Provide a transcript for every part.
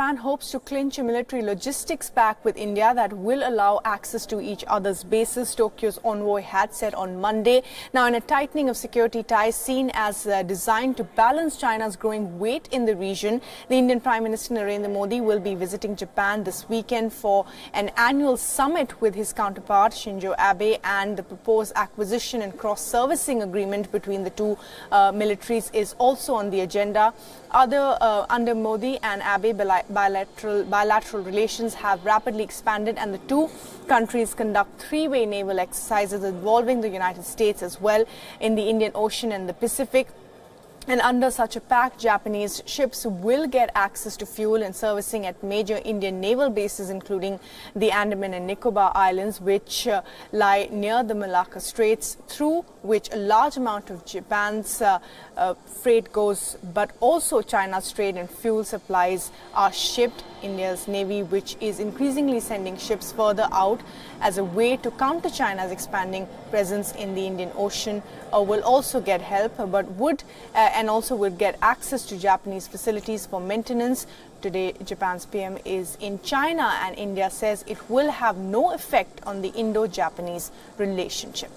Japan hopes to clinch a military logistics pact with India that will allow access to each other's bases, Tokyo's envoy had said on Monday. Now, in a tightening of security ties seen as designed to balance China's growing weight in the region, the Indian Prime Minister Narendra Modi will be visiting Japan this weekend for an annual summit with his counterpart Shinzō Abe, and the proposed acquisition and cross-servicing agreement between the two militaries is also on the agenda. Under Modi and Abe, bilateral relations have rapidly expanded, and the two countries conduct three-way naval exercises involving the United States as well in the Indian Ocean and the Pacific. And under such a pact, Japanese ships will get access to fuel and servicing at major Indian naval bases, including the Andaman and Nicobar Islands, which lie near the Malacca Straits, through which a large amount of Japan's freight goes, but also China's trade and fuel supplies are shipped. India's Navy, which is increasingly sending ships further out as a way to counter China's expanding presence in the Indian Ocean, will also get help, but would get access to Japanese facilities for maintenance. Today, Japan's PM is in China, and India says it will have no effect on the Indo-Japanese relationship.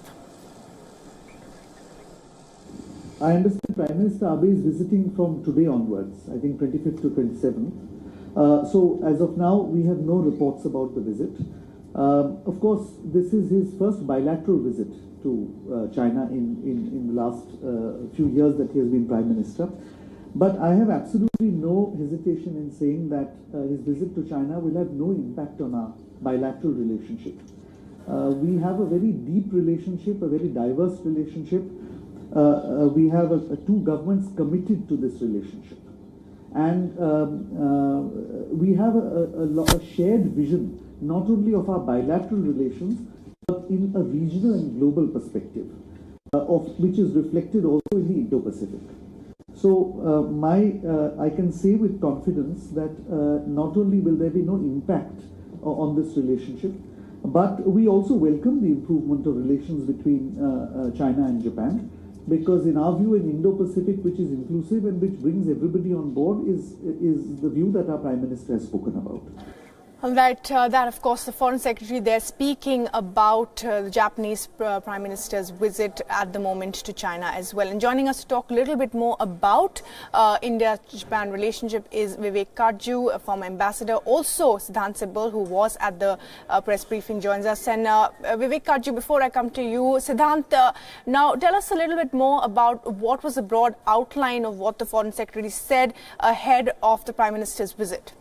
I understand Prime Minister Abe is visiting from today onwards, I think 25th to 27th. So as of now, we have no reports about the visit. Of course, this is his first bilateral visit to China in the last few years that he has been Prime Minister. But I have absolutely no hesitation in saying that his visit to China will have no impact on our bilateral relationship. We have a very deep relationship, a very diverse relationship. We have two governments committed to this relationship. And we have a shared vision, not only of our bilateral relations, but in a regional and global perspective, which is reflected also in the Indo-Pacific. So I can say with confidence that not only will there be no impact on this relationship, but we also welcome the improvement of relations between China and Japan, because in our view, an Indo-Pacific which is inclusive and which brings everybody on board is the view that our Prime Minister has spoken about. All right, that of course the Foreign Secretary there speaking about the Japanese Prime Minister's visit at the moment to China as well. And joining us to talk a little bit more about India-Japan relationship is Vivek Karju, a former ambassador. Also Siddhant Sibal, who was at the press briefing, joins us. And Vivek Karju, before I come to you, Siddhant, now tell us a little bit more about what was the broad outline of what the Foreign Secretary said ahead of the Prime Minister's visit.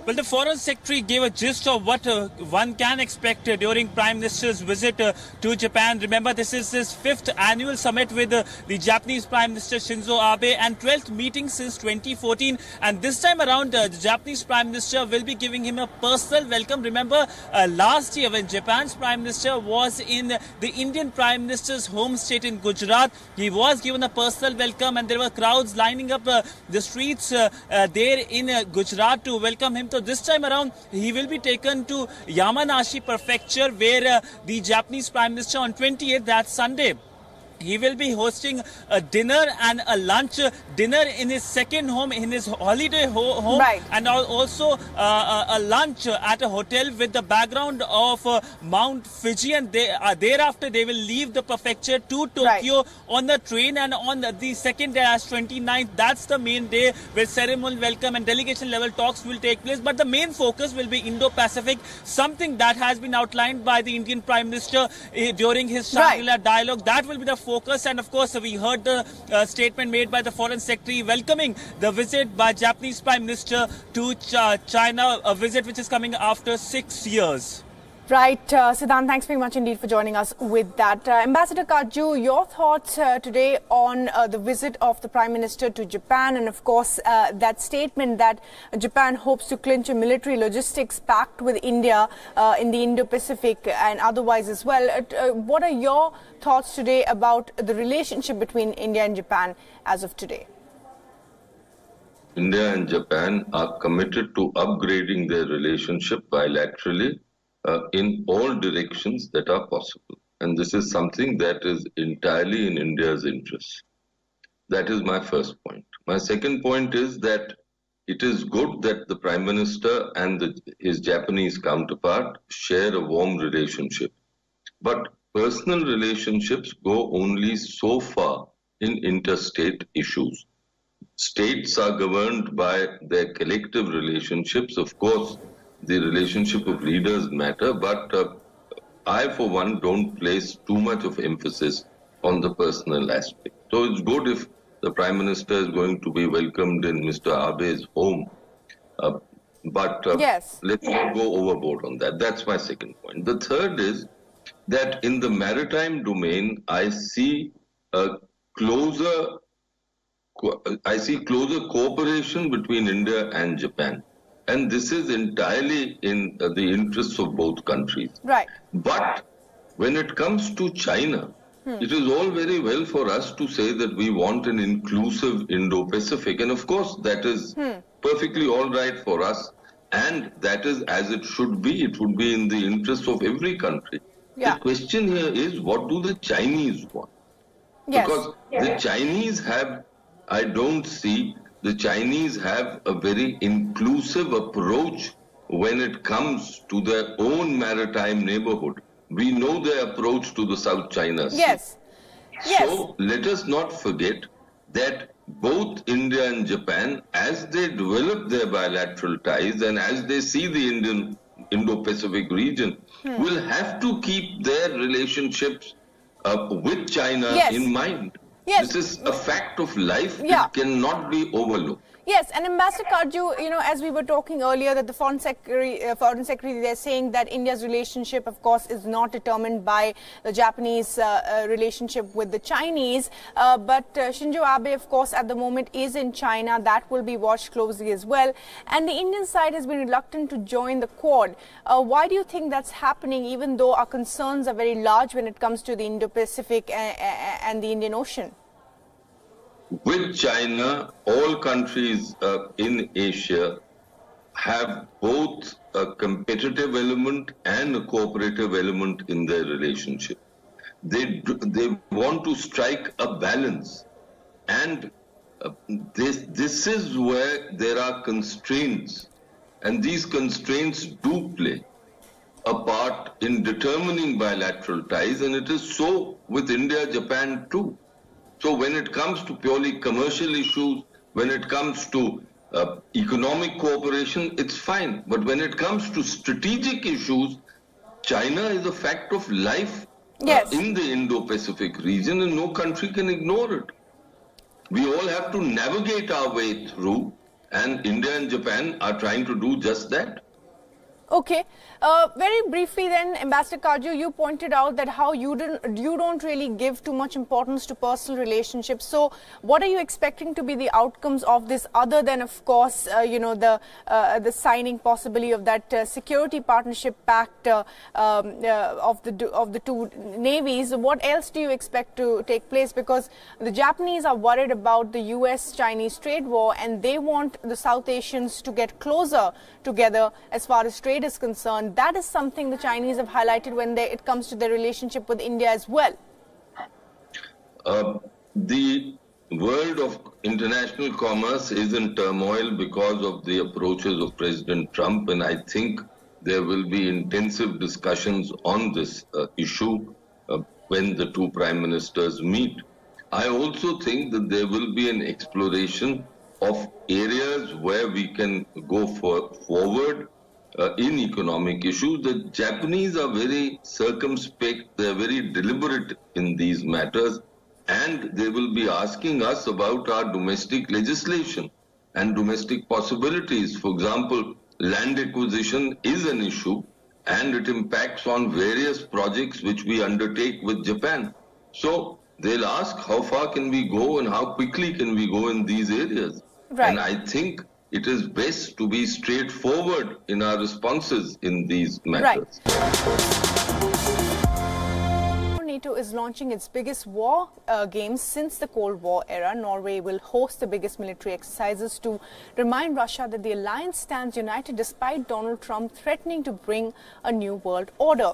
Well, the Foreign Secretary gave a gist of what one can expect during Prime Minister's visit to Japan. Remember, this is his 5th annual summit with the Japanese Prime Minister Shinzō Abe and 12th meeting since 2014. And this time around, the Japanese Prime Minister will be giving him a personal welcome. Remember, last year when Japan's Prime Minister was in the Indian Prime Minister's home state in Gujarat, he was given a personal welcome, and there were crowds lining up the streets there in Gujarat to welcome him. So this time around, he will be taken to Yamanashi Prefecture, where the Japanese Prime Minister on 28th, that Sunday, he will be hosting a dinner and a lunch. Dinner in his second home, in his holiday home, right, and also a lunch at a hotel with the background of Mount Fuji. And thereafter, they will leave the prefecture to Tokyo, right, on the train. And on the second day, as 29th, that's the main day where ceremonial welcome and delegation level talks will take place. But the main focus will be Indo-Pacific, something that has been outlined by the Indian Prime Minister during his Shangri-La dialogue. That will be the focus. And of course, we heard the statement made by the Foreign Secretary welcoming the visit by Japanese Prime Minister to China, a visit which is coming after 6 years. Right, Siddhant, thanks very much indeed for joining us with that. Ambassador Kaju, your thoughts today on the visit of the Prime Minister to Japan and, of course, that statement that Japan hopes to clinch a military logistics pact with India in the Indo-Pacific and otherwise as well. What are your thoughts today about the relationship between India and Japan as of today? India and Japan are committed to upgrading their relationship bilaterally in all directions that are possible. And this is something that is entirely in India's interest. That is my first point. My second point is that it is good that the Prime Minister and his Japanese counterpart share a warm relationship. But personal relationships go only so far in interstate issues. States are governed by their collective relationships. Of course, the relationship of leaders matter, but I, for one, don't place too much of emphasis on the personal aspect. So it's good if the Prime Minister is going to be welcomed in Mr. Abe's home, but yes, let's not go overboard on that. That's my second point. The third is that in the maritime domain, I see closer cooperation between India and Japan. And this is entirely in the interests of both countries. Right. But when it comes to China, it is all very well for us to say that we want an inclusive Indo-Pacific. And of course, that is perfectly all right for us. And that is as it should be. It would be in the interest of every country. Yeah. The question here is, what do the Chinese want? Yes. Because the Chinese have, I don't see, the Chinese have a very inclusive approach when it comes to their own maritime neighborhood. We know their approach to the South China Sea. Yes. Yes. So let us not forget that both India and Japan, as they develop their bilateral ties and as they see the Indo-Pacific region, will have to keep their relationships with China in mind. Yes. This is a fact of life. Yeah. It cannot be overlooked. Yes, and Ambassador Kaju, as we were talking earlier, that the Foreign Secretary, they're saying that India's relationship, of course, is not determined by the Japanese relationship with the Chinese. But Shinzō Abe, of course, at the moment is in China. That will be watched closely as well. And the Indian side has been reluctant to join the Quad. Why do you think that's happening, even though our concerns are very large when it comes to the Indo-Pacific and the Indian Ocean? With China, all countries in Asia have both a competitive element and a cooperative element in their relationship. They want to strike a balance, and this is where there are constraints, and these constraints do play a part in determining bilateral ties, and it is so with India, Japan too. So when it comes to purely commercial issues, when it comes to economic cooperation, it's fine. But when it comes to strategic issues, China is a fact of life in the Indo-Pacific region, and no country can ignore it. We all have to navigate our way through, and India and Japan are trying to do just that. Okay. Very briefly then, Ambassador Kaju, you pointed out that how you don't really give too much importance to personal relationships. So what are you expecting to be the outcomes of this, other than, of course, the signing possibly of that security partnership pact of the two navies? What else do you expect to take place? Because the Japanese are worried about the US-Chinese trade war, and they want the South Asians to get closer together as far as trade is concerned. That is something the Chinese have highlighted when it comes to their relationship with India as well. The world of international commerce is in turmoil because of the approaches of President Trump, and I think there will be intensive discussions on this issue when the two prime ministers meet. I also think that there will be an exploration of areas where we can go forward in economic issues. The Japanese are very circumspect, they are very deliberate in these matters, and they will be asking us about our domestic legislation and domestic possibilities. For example, land acquisition is an issue, and it impacts on various projects which we undertake with Japan. So they'll ask how far can we go and how quickly can we go in these areas. Right. And I think it is best to be straightforward in our responses in these matters. NATO is launching its biggest war games since the Cold War era. Norway will host the biggest military exercises to remind Russia that the alliance stands united despite Donald Trump threatening to bring a new world order.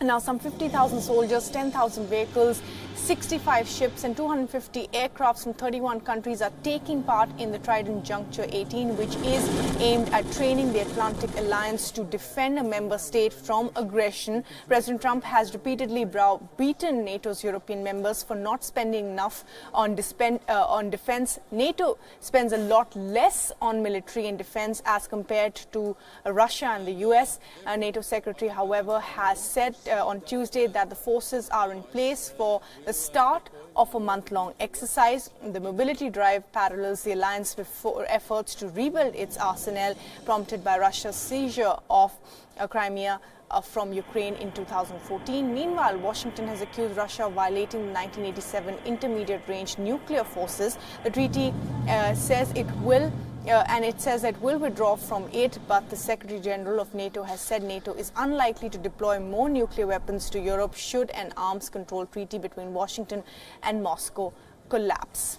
Now, some 50,000 soldiers, 10,000 vehicles, 65 ships and 250 aircrafts from 31 countries are taking part in the Trident Juncture 18, which is aimed at training the Atlantic Alliance to defend a member state from aggression. President Trump has repeatedly browbeaten NATO's European members for not spending enough on defense. NATO spends a lot less on military and defense as compared to Russia and the US. NATO Secretary, however, has said on Tuesday that the forces are in place for the start of a month-long exercise. The mobility drive parallels the alliance with efforts to rebuild its arsenal prompted by Russia's seizure of Crimea from Ukraine in 2014. Meanwhile, Washington has accused Russia of violating the 1987 intermediate-range nuclear forces. The treaty says it will withdraw from it, but the Secretary General of NATO has said NATO is unlikely to deploy more nuclear weapons to Europe should an arms control treaty between Washington and Moscow collapse.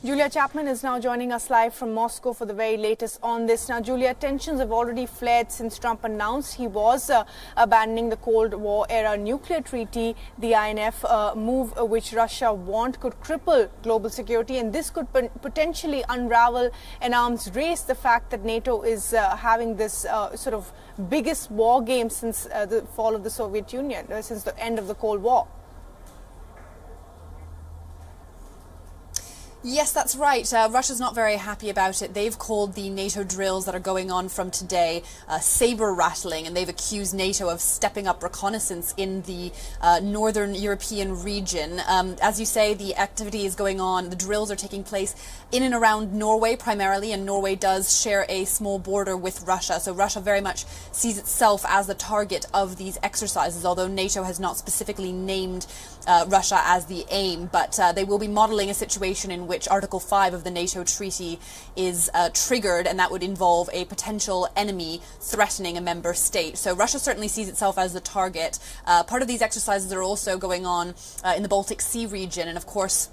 Julia Chapman is now joining us live from Moscow for the very latest on this. Now, Julia, tensions have already flared since Trump announced he was abandoning the Cold War era nuclear treaty. The INF move which Russia want could cripple global security, and this could potentially unravel an arms race. The fact that NATO is having this sort of biggest war game since the fall of the Soviet Union, since the end of the Cold War. Yes, that's right. Russia's not very happy about it. They've called the NATO drills that are going on from today saber rattling, and they've accused NATO of stepping up reconnaissance in the northern European region. As you say, the activity is going on. The drills are taking place in and around Norway primarily, and Norway does share a small border with Russia. So Russia very much sees itself as the target of these exercises, although NATO has not specifically named Russia as the aim. But they will be modeling a situation in which Article 5 of the NATO treaty is triggered, and that would involve a potential enemy threatening a member state. So Russia certainly sees itself as the target. Part of these exercises are also going on in the Baltic Sea region, and of course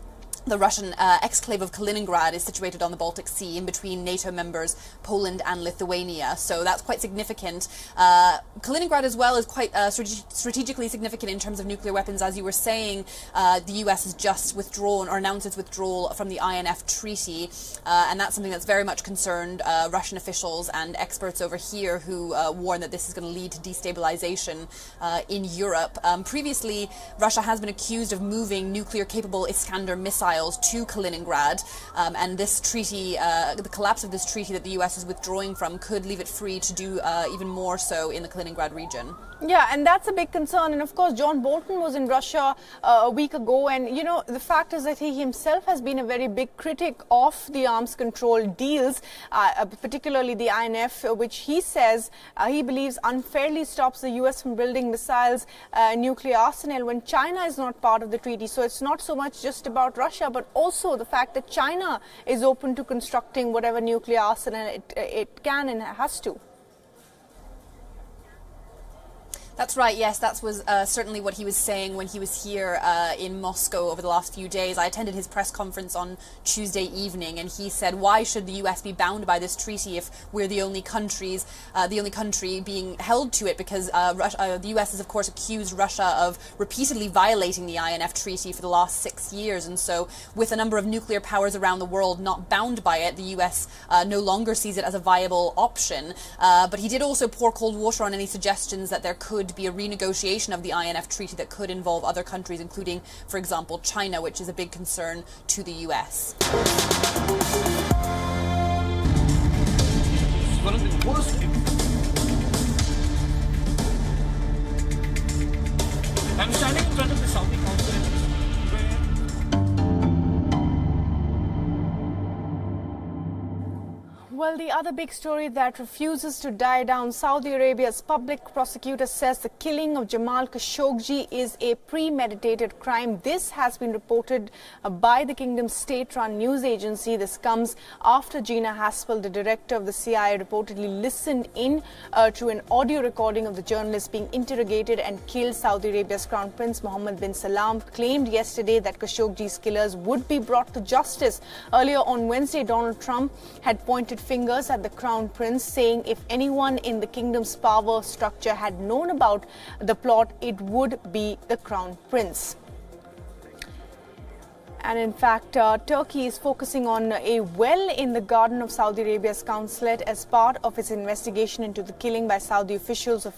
the Russian exclave of Kaliningrad is situated on the Baltic Sea in between NATO members Poland and Lithuania, so that's quite significant. Kaliningrad as well is quite strategically significant in terms of nuclear weapons. As you were saying, the US has just withdrawn or announced its withdrawal from the INF treaty, and that's something that's very much concerned Russian officials and experts over here who warn that this is going to lead to destabilization in Europe. Previously, Russia has been accused of moving nuclear-capable Iskander missiles to Kaliningrad, and this treaty, the collapse of this treaty that the US is withdrawing from, could leave it free to do even more so in the Kaliningrad region. Yeah, and that's a big concern. And of course, John Bolton was in Russia a week ago, and you know, the fact is that he himself has been a very big critic of the arms control deals, particularly the INF, which he says he believes unfairly stops the US from building missiles, nuclear arsenal when China is not part of the treaty. So it's not so much just about Russia, but also the fact that China is open to constructing whatever nuclear arsenal it can and has to. That's right, yes, that was certainly what he was saying when he was here in Moscow over the last few days. I attended his press conference on Tuesday evening, and he said, why should the US be bound by this treaty if we're the only country being held to it? Because the US has, of course, accused Russia of repeatedly violating the INF treaty for the last 6 years, and so with a number of nuclear powers around the world not bound by it, the US no longer sees it as a viable option. But he did also pour cold water on any suggestions that there could be a renegotiation of the INF treaty that could involve other countries, including, for example, China, which is a big concern to the US. One of the worst. I'm standing in front of the Saudi consulate. Well, the other big story that refuses to die down, Saudi Arabia's public prosecutor says the killing of Jamal Khashoggi is a premeditated crime. This has been reported by the kingdom's state-run news agency. This comes after Gina Haspel, the director of the CIA, reportedly listened in to an audio recording of the journalist being interrogated and killed. Saudi Arabia's Crown Prince Mohammed bin Salman claimed yesterday that Khashoggi's killers would be brought to justice. Earlier on Wednesday, Donald Trump had pointed fingers at the Crown Prince, saying if anyone in the kingdom's power structure had known about the plot, it would be the Crown Prince. And in fact, Turkey is focusing on a well in the garden of Saudi Arabia's consulate as part of its investigation into the killing by Saudi officials of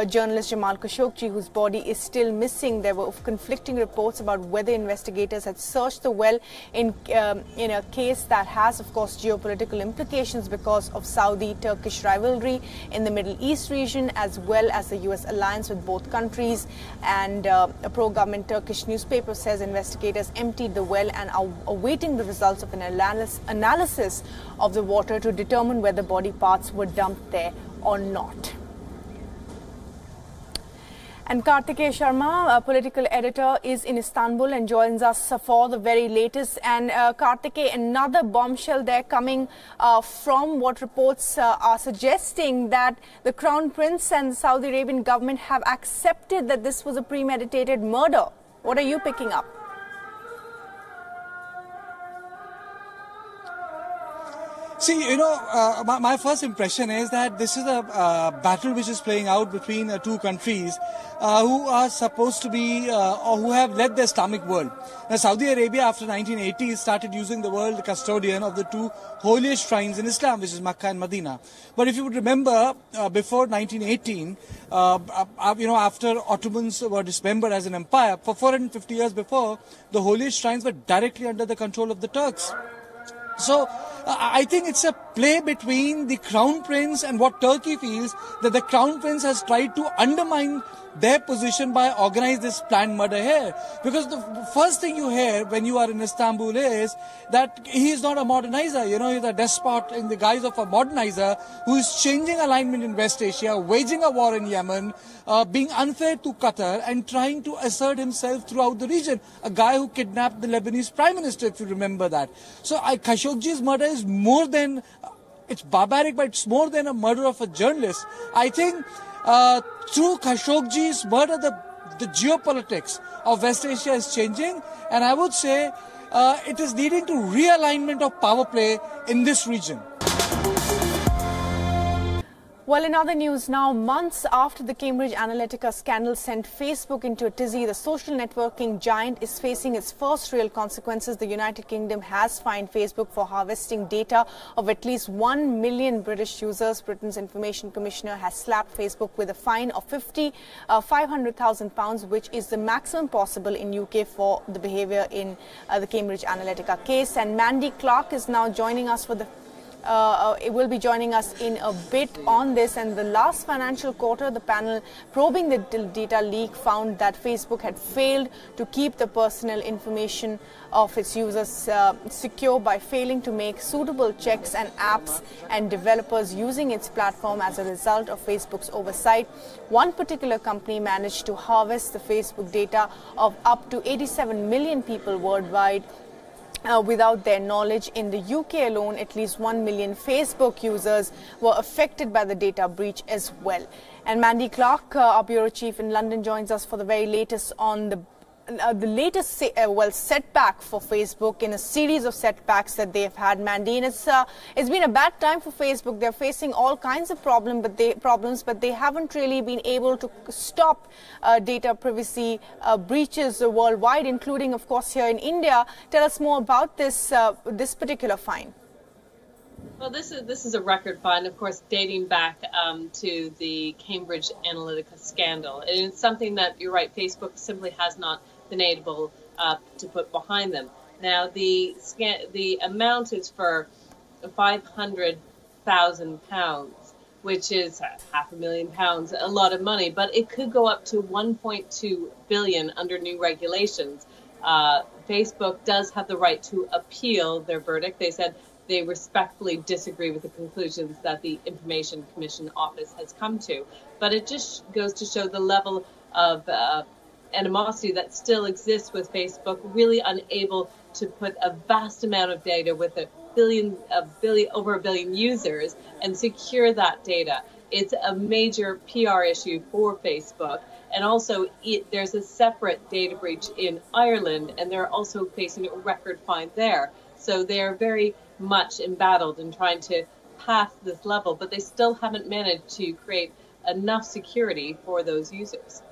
journalist Jamal Khashoggi, whose body is still missing. There were conflicting reports about whether investigators had searched the well in a case that has, of course, geopolitical implications because of Saudi-Turkish rivalry in the Middle East region, as well as the U.S. alliance with both countries. And a pro-government Turkish newspaper says investigators emptied the well and are awaiting the results of an analysis of the water to determine whether body parts were dumped there or not. And Kartikeya Sharma, a political editor, is in Istanbul and joins us for the very latest. And Kartikeya, another bombshell there coming from what reports are suggesting that the Crown Prince and the Saudi Arabian government have accepted that this was a premeditated murder. What are you picking up? See, my first impression is that this is a battle which is playing out between two countries who are supposed to be or who have led the Islamic world. Now, Saudi Arabia, after 1980, started using the word custodian of the two holiest shrines in Islam, which is Makkah and Medina. But if you would remember, before 1918, after Ottomans were dismembered as an empire, for 450 years before, the holiest shrines were directly under the control of the Turks. So I think it's a play between the Crown Prince and what Turkey feels that the Crown Prince has tried to undermine their position by organizing this planned murder here. Because the first thing you hear when you are in Istanbul is that he is not a modernizer. He's a despot in the guise of a modernizer who is changing alignment in West Asia, waging a war in Yemen, being unfair to Qatar and trying to assert himself throughout the region. A guy who kidnapped the Lebanese Prime Minister, if you remember that. So Khashoggi's murder is more than, it's barbaric, but it's more than a murder of a journalist. I think through Khashoggi's murder, the geopolitics of West Asia is changing, and I would say it is leading to realignment of power play in this region. Well, in other news now, months after the Cambridge Analytica scandal sent Facebook into a tizzy, the social networking giant is facing its first real consequences. The United Kingdom has fined Facebook for harvesting data of at least 1 million British users. Britain's Information Commissioner has slapped Facebook with a fine of £500,000, which is the maximum possible in UK for the behaviour in the Cambridge Analytica case. And Mandy Clark is now joining us for the it will be joining us in a bit on this. And the last financial quarter, the panel probing the data leak found that Facebook had failed to keep the personal information of its users secure by failing to make suitable checks and apps and developers using its platform. As a result of Facebook's oversight, one particular company managed to harvest the Facebook data of up to 87 million people worldwide. Without their knowledge. In the UK alone, at least 1 million Facebook users were affected by the data breach as well. And Mandy Clark, our bureau chief in London, joins us for the very latest on the latest setback for Facebook in a series of setbacks that they have had. Mandy, and it's been a bad time for Facebook. They're facing all kinds of problems, but they haven't really been able to stop data privacy breaches worldwide, including, of course, here in India. Tell us more about this particular fine. Well, this is a record fine, of course, dating back to the Cambridge Analytica scandal. And it's something that, you're right, Facebook simply has not been able to put behind them. Now, the amount is for £500,000, which is £500,000, a lot of money, but it could go up to $1.2 billion under new regulations. Facebook does have the right to appeal their verdict. They said they respectfully disagree with the conclusions that the Information Commission Office has come to. But it just goes to show the level of animosity that still exists with Facebook, really unable to put a vast amount of data with over a billion users and secure that data. It's a major PR issue for Facebook. And also, there's a separate data breach in Ireland, and they're also facing a record fine there. So they're very much embattled in trying to pass this level, but they still haven't managed to create enough security for those users.